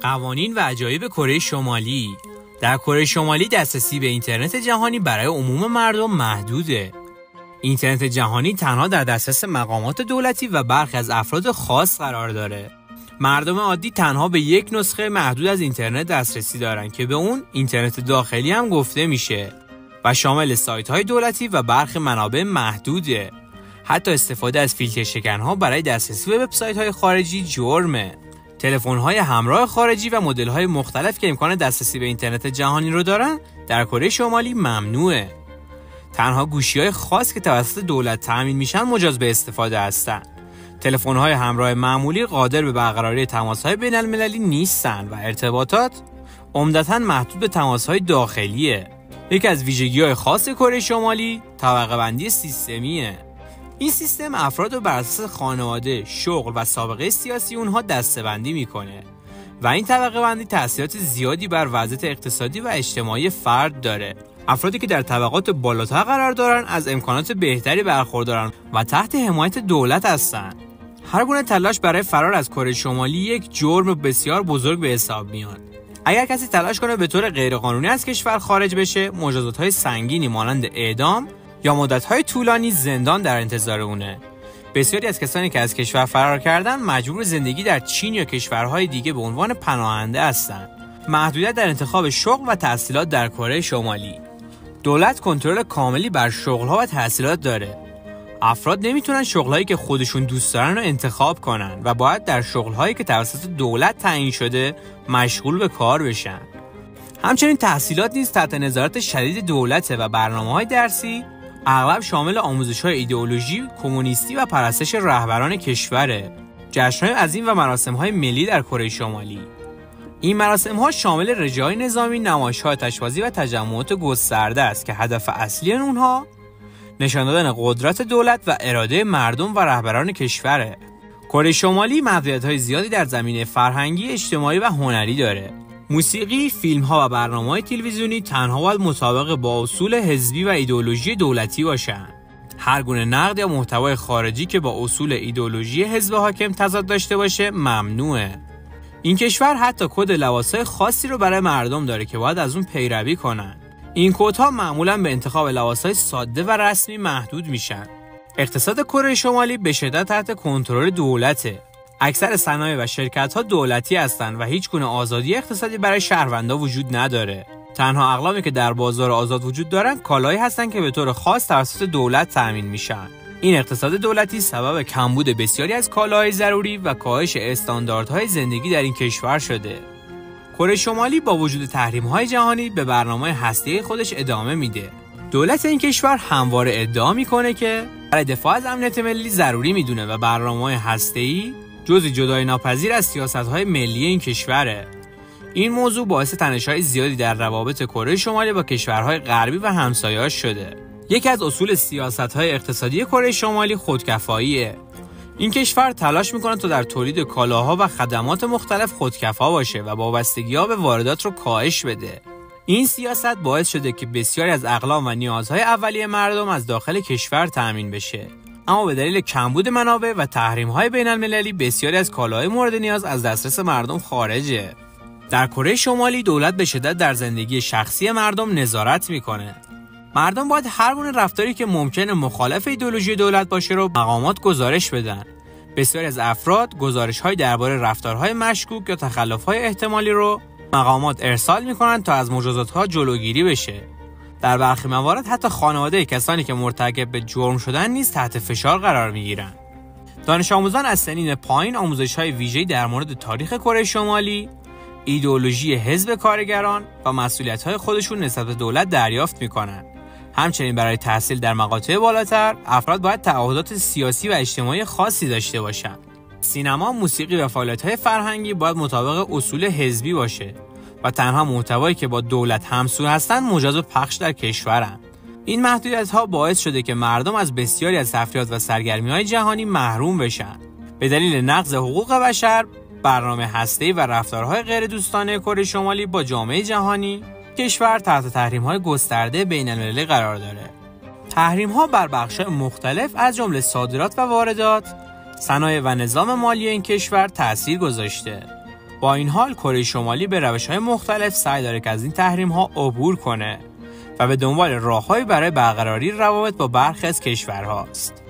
قوانین و عجایب کره شمالی. در کره شمالی دسترسی به اینترنت جهانی برای عموم مردم محدوده. اینترنت جهانی تنها در دسترس مقامات دولتی و برخی از افراد خاص قرار داره. مردم عادی تنها به یک نسخه محدود از اینترنت دسترسی دارن که به اون اینترنت داخلی هم گفته میشه و شامل سایت‌های دولتی و برخی منابع محدوده. حتی استفاده از فیلتر شکن‌ها برای دسترسی به وبسایت‌های خارجی جرمه. تلفن‌های همراه خارجی و مدل‌های مختلف که امکان دسترسی به اینترنت جهانی رو دارن در کره شمالی ممنوعه. تنها گوشی‌های خاص که توسط دولت تأمین میشن مجاز به استفاده هستن. تلفن‌های همراه معمولی قادر به برقراری تماس‌های بین‌المللی نیستن و ارتباطات عمدتاً محدود به تماس‌های داخلیه. یکی از ویژگی‌های خاص کره شمالی طبقه‌بندی سیستمیه. این سیستم افراد رو بر اساس خانواده، شغل و سابقه سیاسی اونها دسته‌بندی میکنه و این طبقه‌بندی تأثیرات زیادی بر وضعیت اقتصادی و اجتماعی فرد داره. افرادی که در طبقات بالاتر قرار دارن از امکانات بهتری برخوردارن و تحت حمایت دولت هستن. هر گونه تلاش برای فرار از کره شمالی یک جرم بسیار بزرگ به حساب میاد. اگر کسی تلاش کنه به طور غیرقانونی از کشور خارج بشه، مجازات‌های سنگینی مانند اعدام یا مدت‌های طولانی زندان در انتظار اونه. بسیاری از کسانی که از کشور فرار کردن مجبور زندگی در چین یا کشورهای دیگه به عنوان پناهنده هستند. محدودیت در انتخاب شغل و تحصیلات در کره شمالی. دولت کنترل کاملی بر شغل‌ها و تحصیلات داره. افراد نمیتونن شغل‌هایی که خودشون دوست دارن رو انتخاب کنن و باید در شغل‌هایی که توسط دولت تعیین شده مشغول به کار بشن. همچنین تحصیلات نیز تحت نظارت شدید دولته و برنامه‌های درسی اغلب شامل آموزش‌های ایدئولوژی کمونیستی و پرستش رهبران کشوره. جشن‌های عظیم و مراسم‌های ملی در کره شمالی. این مراسم‌ها شامل رجای نظامی، نمایش‌های آتش‌بازی و تجمعات گسترده است که هدف اصلی اونها نشان دادن قدرت دولت و اراده مردم و رهبران کشوره. کره شمالی محدودیت‌های زیادی در زمینه فرهنگی، اجتماعی و هنری داره. موسیقی، فیلم‌ها و برنامه‌های تلویزیونی تنها باید مطابق با اصول حزبی و ایدئولوژی دولتی باشند. هر گونه نقد یا محتوای خارجی که با اصول ایدئولوژی حزب حاکم تضاد داشته باشه ممنوعه. این کشور حتی کد لباس‌های خاصی رو برای مردم داره که باید از اون پیروی کنن. این کدها معمولاً به انتخاب لباس‌های ساده و رسمی محدود میشن. اقتصاد کره شمالی به شدت تحت کنترل دولته. اکثر صنایع و شرکت‌ها دولتی هستند و هیچ گونه آزادی اقتصادی برای شهروندان وجود نداره. تنها اقلامی که در بازار آزاد وجود دارن کالایی هستند که به طور خاص توسط دولت تامین میشن. این اقتصاد دولتی سبب کمبود بسیاری از کالاهای ضروری و کاهش استانداردهای زندگی در این کشور شده. کره شمالی با وجود تحریم‌های جهانی به برنامه هسته‌ای خودش ادامه میده. دولت این کشور همواره ادعا میکنه که برای دفاع از امنیت ملی ضروری میدونه و برنامه‌های هسته‌ای جزئی جدای ناپذیر از سیاست‌های ملی این کشوره. این موضوع باعث تنش‌های زیادی در روابط کره شمالی با کشورهای غربی و همسایه‌اش شده. یکی از اصول سیاست‌های اقتصادی کره شمالی خودکفاییه. این کشور تلاش میکنه تا در تولید کالاها و خدمات مختلف خودکفا باشه و وابستگی‌ها به واردات رو کاهش بده. این سیاست باعث شده که بسیاری از اقلام و نیازهای اولیه مردم از داخل کشور تأمین بشه. اما به دلیل کمبود منابع و تحریم‌های بین‌المللی بسیاری از کالاهای مورد نیاز از دسترس مردم خارجه. در کره شمالی دولت به شدت در زندگی شخصی مردم نظارت میکنه. مردم باید هر گونه رفتاری که ممکنه مخالف ایدئولوژی دولت باشه رو مقامات گزارش بدن. بسیاری از افراد گزارش‌های درباره رفتارهای مشکوک یا تخلف‌های احتمالی رو مقامات ارسال میکنن تا از مجازات‌ها جلوگیری بشه. در برخی موارد حتی خانواده کسانی که مرتکب به جرم شدن نیز تحت فشار قرار میگیرن. دانش آموزان از سنین پایین آموزش‌های ویژه‌ای در مورد تاریخ کره شمالی، ایدئولوژی حزب کارگران و مسئولیت‌های خودشون نسبت به دولت دریافت میکنن. همچنین برای تحصیل در مقاطع بالاتر افراد باید تعهدات سیاسی و اجتماعی خاصی داشته باشند. سینما، موسیقی و فعالیت‌های فرهنگی باید مطابق اصول حزبی باشه و تنها محتوایی که با دولت همسو هستند مجاز پخش در کشورند. این محدودیت‌ها باعث شده که مردم از بسیاری از تفریحات و سرگرمی‌های جهانی محروم بشن. به دلیل نقض حقوق بشر، برنامه هسته‌ای و رفتارهای غیر دوستانه کره شمالی با جامعه جهانی، کشور تحت تحریم‌های گسترده بین‌المللی قرار داره. تحریم‌ها بر بخش‌های مختلف از جمله صادرات و واردات، صنایع و نظام مالی این کشور تأثیر گذاشته. با این حال کره شمالی به روش‌های مختلف سعی داره که از این تحریم‌ها عبور کنه و به دنبال راه‌هایی برای برقراری روابط با برخی از کشورهاست.